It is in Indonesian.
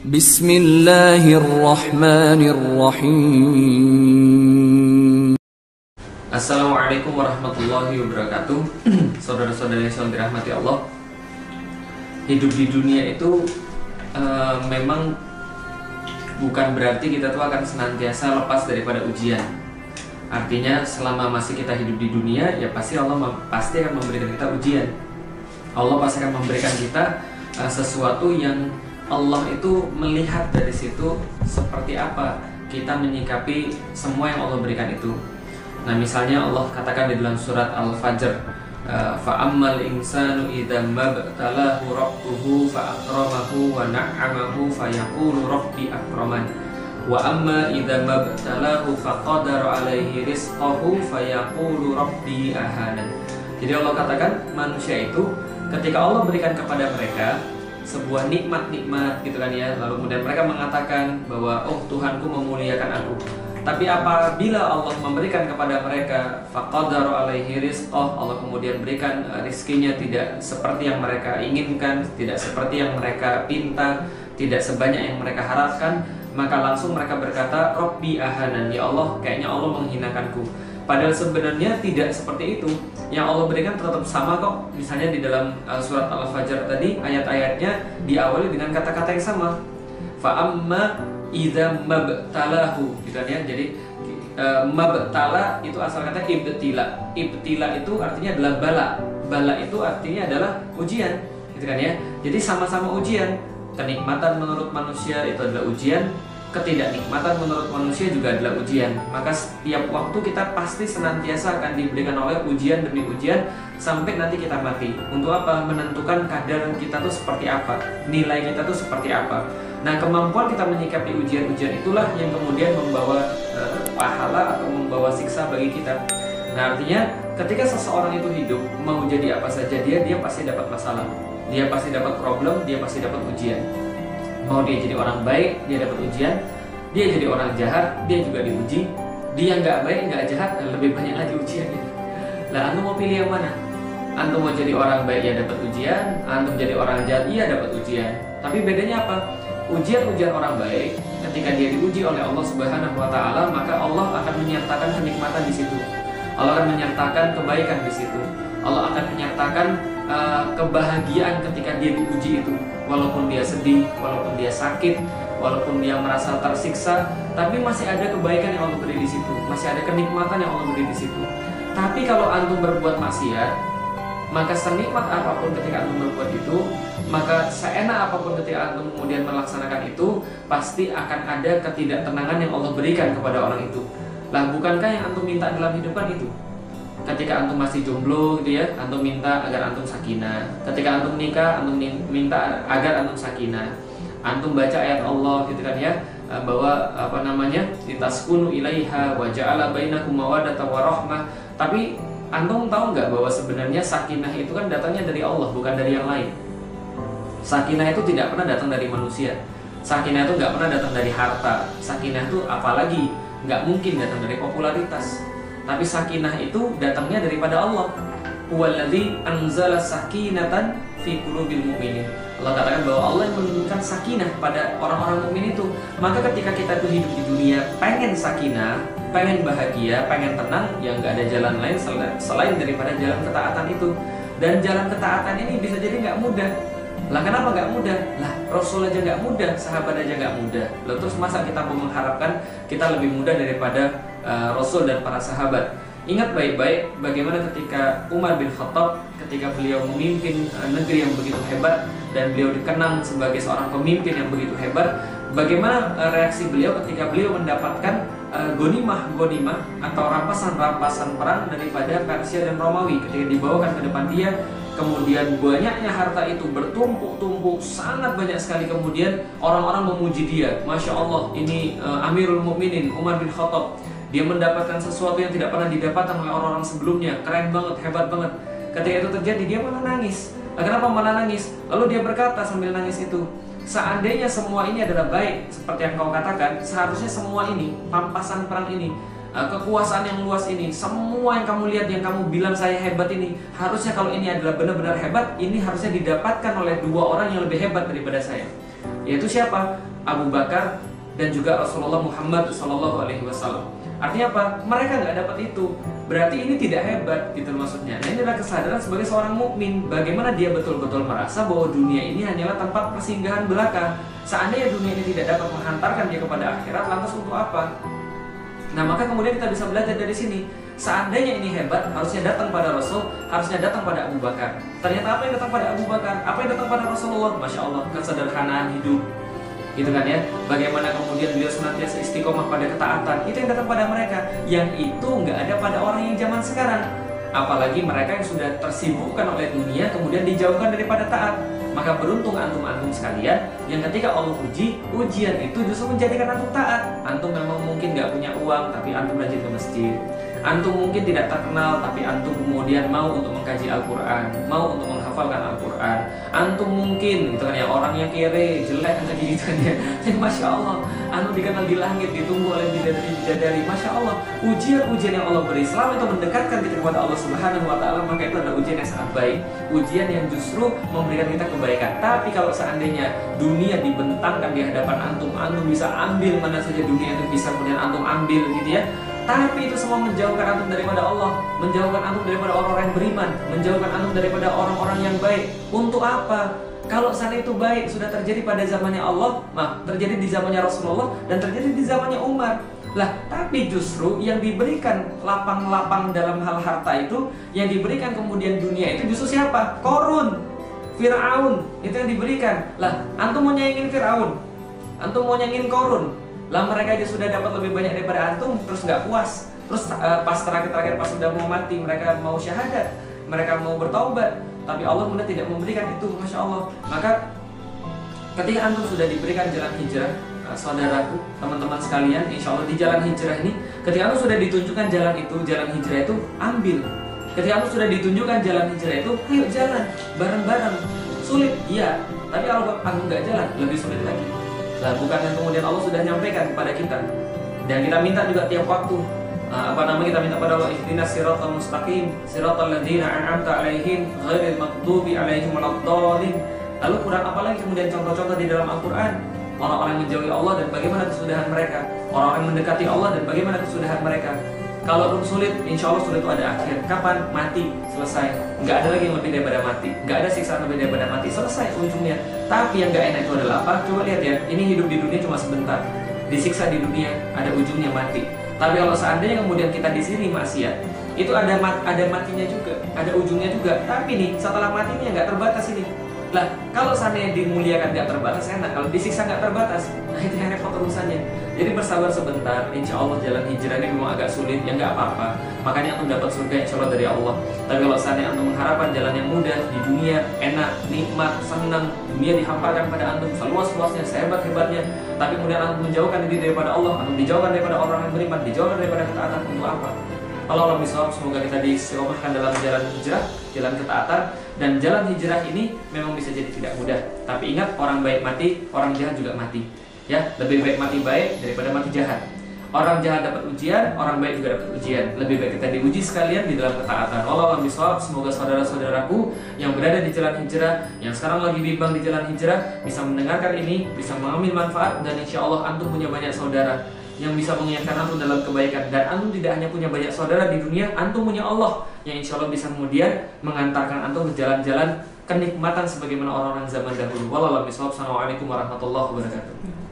Bismillahirrahmanirrahim. Assalamualaikum warahmatullahi wabarakatuh. Saudara-saudari yang dirahmati Allah, hidup di dunia itu memang bukan berarti kita tuh akan senantiasa lepas daripada ujian. Artinya selama masih kita hidup di dunia, ya pasti Allah pasti akan memberikan kita ujian. Allah pasti akan memberikan kita sesuatu yang Allah itu melihat dari situ seperti apa kita menyikapi semua yang Allah berikan itu. Nah, misalnya Allah katakan di dalam surat Al-Fajr, fa'ammal insanu idza mabtalahu rabbuhu fa'akramahu wa na'amahu fayaqulu rabbi akraman wa amma idza mabtalahu faqadara alaihi rizqahu fayaqulu rabbi ahanan. Jadi Allah katakan manusia itu ketika Allah berikan kepada mereka sebuah nikmat-nikmat gitu kan ya, lalu kemudian mereka mengatakan bahwa oh Tuhanku memuliakan aku. Tapi apabila Allah memberikan kepada mereka faqadara alaihi rizqah, Allah kemudian berikan rizkinya tidak seperti yang mereka inginkan, tidak seperti yang mereka pinta, tidak sebanyak yang mereka harapkan, maka langsung mereka berkata Rabbi ahanan, ya Allah kayaknya Allah menghinakanku. Padahal sebenarnya tidak seperti itu. Yang Allah berikan tetap sama kok. Misalnya di dalam surat Al-Fajr tadi ayat-ayatnya diawali dengan kata-kata yang sama. Fa'amma idza mabtalahu, gitu kan ya. Jadi mabtala itu asal kata ibtila. Ibtila itu artinya adalah bala. Bala itu artinya adalah ujian, gitu kan ya. Jadi sama-sama ujian. Kenikmatan menurut manusia itu adalah ujian, ketidaknikmatan menurut manusia juga adalah ujian. Maka setiap waktu kita pasti senantiasa akan diberikan oleh ujian demi ujian sampai nanti kita mati. Untuk apa? Menentukan kadar kita tuh seperti apa, nilai kita tuh seperti apa. Nah, kemampuan kita menyikapi ujian-ujian itulah yang kemudian membawa pahala atau membawa siksa bagi kita. Nah, artinya ketika seseorang itu hidup, mau jadi apa saja dia pasti dapat masalah, dia pasti dapat problem, dia pasti dapat ujian. Mau dia jadi orang baik, dia dapat ujian. Dia jadi orang jahat, dia juga diuji. Dia nggak baik, nggak jahat, lebih banyak lagi ujiannya. Lah, antum mau pilih yang mana? Antum mau jadi orang baik, ya dapat ujian. Antum jadi orang jahat, iya dapat ujian. Tapi bedanya apa? Ujian-ujian orang baik, ketika dia diuji oleh Allah Subhanahu wa Ta'ala, maka Allah akan menyertakan kenikmatan di situ. Allah akan menyertakan kebaikan di situ. Allah akan menyertakan kebahagiaan ketika dia diuji itu. Walaupun dia sedih, walaupun dia sakit, walaupun dia merasa tersiksa, tapi masih ada kebaikan yang Allah beri di situ, masih ada kenikmatan yang Allah beri di situ. Tapi kalau antum berbuat maksiat, maka senikmat apapun ketika antum berbuat itu, maka seenak apapun ketika antum kemudian melaksanakan itu, pasti akan ada ketidaktenangan yang Allah berikan kepada orang itu. Lah, bukankah yang antum minta dalam hidup kan itu? Ketika antum masih jomblo gitu ya, antum minta agar antum sakinah. Ketika antum nikah, antum minta agar antum sakinah. Antum baca ayat Allah gitu kan ya, bahwa apa namanya, litaskunu ilaiha wa ja'ala bainakum mawaddatan wa rahmah. Tapi antum tahu nggak bahwa sebenarnya sakinah itu kan datangnya dari Allah, bukan dari yang lain. Sakinah itu tidak pernah datang dari manusia. Sakinah itu nggak pernah datang dari harta. Sakinah itu apalagi nggak mungkin datang dari popularitas. Tapi sakinah itu datangnya daripada Allah. Huwallazi anzala sakinatan fi qulubil mu'minin. Allah katakan bahwa Allah yang menurunkan sakinah pada orang-orang mukmin itu. Maka ketika kita tuh hidup di dunia pengen sakinah, pengen bahagia, pengen tenang, ya nggak ada jalan lain selain daripada jalan ketaatan itu. Dan jalan ketaatan ini bisa jadi nggak mudah. Lah, kenapa nggak mudah? Lah, Rasul aja nggak mudah, sahabat aja nggak mudah. Lalu terus masa kita mau mengharapkan kita lebih mudah daripada Rasul dan para sahabat? Ingat baik-baik bagaimana ketika Umar bin Khattab, ketika beliau memimpin negeri yang begitu hebat dan beliau dikenang sebagai seorang pemimpin yang begitu hebat, bagaimana reaksi beliau ketika beliau mendapatkan gonimah atau rampasan-rampasan perang daripada Persia dan Romawi ketika dibawakan ke depan dia. Kemudian banyaknya harta itu bertumpuk-tumpuk, sangat banyak sekali. Kemudian orang-orang memuji dia, Masya Allah, ini Amirul Mukminin Umar bin Khattab. Dia mendapatkan sesuatu yang tidak pernah didapatkan oleh orang-orang sebelumnya. Keren banget, hebat banget. Ketika itu terjadi, dia malah nangis. Nah, kenapa malah nangis? Lalu dia berkata sambil nangis itu, seandainya semua ini adalah baik, seperti yang kau katakan, seharusnya semua ini, pampasan perang ini, kekuasaan yang luas ini, semua yang kamu lihat, yang kamu bilang saya hebat ini, harusnya kalau ini adalah benar-benar hebat, ini harusnya didapatkan oleh dua orang yang lebih hebat daripada saya. Yaitu siapa? Abu Bakar, dan juga Rasulullah Muhammad SAW. Artinya apa? Mereka nggak dapat itu. Berarti ini tidak hebat gitu maksudnya. Nah, ini adalah kesadaran sebagai seorang mukmin. Bagaimana dia betul-betul merasa bahwa dunia ini hanyalah tempat persinggahan belaka. Seandainya dunia ini tidak dapat menghantarkan dia kepada akhirat, lantas untuk apa? Nah, maka kemudian kita bisa belajar dari sini. Seandainya ini hebat, harusnya datang pada Rasul, harusnya datang pada Abu Bakar. Ternyata apa yang datang pada Abu Bakar? Apa yang datang pada Rasulullah? Masya Allah, kesederhanaan hidup, gitu kan ya. Bagaimana kemudian beliau senantiasa istiqomah pada ketaatan, itu yang datang pada mereka. Yang itu nggak ada pada orang yang zaman sekarang. Apalagi mereka yang sudah tersibukkan oleh dunia, kemudian dijauhkan daripada taat. Maka beruntung antum-antum sekalian yang ketika Allah uji, ujian itu justru menjadikan antum taat. Antum memang mungkin nggak punya uang, tapi antum rajin ke masjid. Antum mungkin tidak terkenal, tapi antum kemudian mau untuk mengkaji Al-Quran, mau untuk menghafalkan Al-Quran. Antum mungkin gitu kan ya, orangnya kere, jelek kan gitu kan ya. Jadi Masya Allah, antum dikenal di langit, ditunggu oleh bidadari. Masya Allah, ujian-ujian yang Allah beri selama itu mendekatkan kita kepada Allah Subhanahu Wa Taala, maka itu adalah ujian yang sangat baik, ujian yang justru memberikan kita kebaikan. Tapi kalau seandainya dunia dibentangkan di hadapan antum, antum bisa ambil mana saja dunia itu bisa kemudian antum ambil gitu ya. Tapi itu semua menjauhkan antum daripada Allah, menjauhkan antum daripada orang-orang yang beriman, menjauhkan antum daripada orang-orang yang baik. Untuk apa? Kalau sana itu baik sudah terjadi pada zamannya Allah, terjadi di zamannya Rasulullah, dan terjadi di zamannya Umar. Lah, tapi justru yang diberikan lapang-lapang dalam hal harta itu, yang diberikan kemudian dunia itu justru siapa? Korun, Fir'aun, itu yang diberikan. Lah, antum mau nyaingin Fir'aun, antum mau nyaingin Korun. Lah mereka aja sudah dapat lebih banyak daripada antum, terus nggak puas. Terus pas terakhir pas sudah mau mati, mereka mau syahadat, mereka mau bertaubat, tapi Allah kemudian tidak memberikan itu, Masya Allah. Maka ketika antum sudah diberikan jalan hijrah, saudaraku, teman-teman sekalian, insya Allah di jalan hijrah ini, ketika antum sudah ditunjukkan jalan hijrah itu, ambil. Ketika antum sudah ditunjukkan jalan hijrah itu, ayo jalan bareng-bareng. Sulit, iya, tapi kalau antum nggak jalan, lebih sulit lagi. Nah, bukan yang kemudian Allah sudah nyampaikan kepada kita, dan kita minta juga tiap waktu, kita minta pada Allah, ihdinas siratal mustaqim, siratal ladzina an'amta 'alaihim ghairil maghdubi 'alaihim waladdallin. Lalu kurang apa lagi kemudian contoh-contoh di dalam Al-Qur'an? Orang-orang yang menjauhi Allah dan bagaimana kesudahan mereka, orang-orang yang mendekati Allah dan bagaimana kesudahan mereka. Kalau sulit, insya Allah sulit itu ada akhir. Kapan? Mati, selesai. Nggak ada lagi yang lebih daripada mati. Nggak ada siksaan lebih daripada mati. Selesai ujungnya. Tapi yang nggak enak itu adalah apa? Coba lihat ya, ini hidup di dunia cuma sebentar. Disiksa di dunia, ada ujungnya mati. Tapi kalau seandainya kemudian kita di sini maksiat, itu ada matinya juga, ada ujungnya juga. Tapi nih, setelah matinya nggak terbatas ini. Lah, kalau seandainya dimuliakan nggak terbatas enak, kalau disiksa nggak terbatas, nah itu yang repot urusannya. Jadi bersabar sebentar, insya Allah jalan hijrah ini memang agak sulit, ya nggak apa-apa. Makanya antum dapat surga insya Allah dari Allah. Tapi kalau seandainya antum mengharapkan jalan yang mudah di dunia, enak, nikmat, senang, dunia dihamparkan pada antum seluas-luasnya, sehebat-hebatnya, tapi kemudian antum menjauhkan diri daripada Allah, antum dijauhkan daripada orang yang beriman, dijauhkan daripada ketaatan, untuk apa? Kalau Allah bisa, semoga kita diistiqomahkan dalam jalan hijrah, jalan ketaatan, dan jalan hijrah ini memang bisa jadi tidak mudah. Tapi ingat, orang baik mati, orang jahat juga mati. Ya, lebih baik mati baik daripada mati jahat. Orang jahat dapat ujian, orang baik juga dapat ujian. Lebih baik kita diuji sekalian di dalam ketaatan. Allah bisa, semoga saudara-saudaraku yang berada di jalan hijrah, yang sekarang lagi bimbang di jalan hijrah, bisa mendengarkan ini, bisa mengambil manfaat, dan insya Allah antum punya banyak saudara yang bisa mengingatkan antum dalam kebaikan. Dan antum tidak hanya punya banyak saudara di dunia, antum punya Allah yang insya Allah bisa kemudian mengantarkan antum ke jalan-jalan kenikmatan sebagaimana orang-orang zaman dahulu. Wallahualam bishawab. Assalamualaikum warahmatullahi wabarakatuh.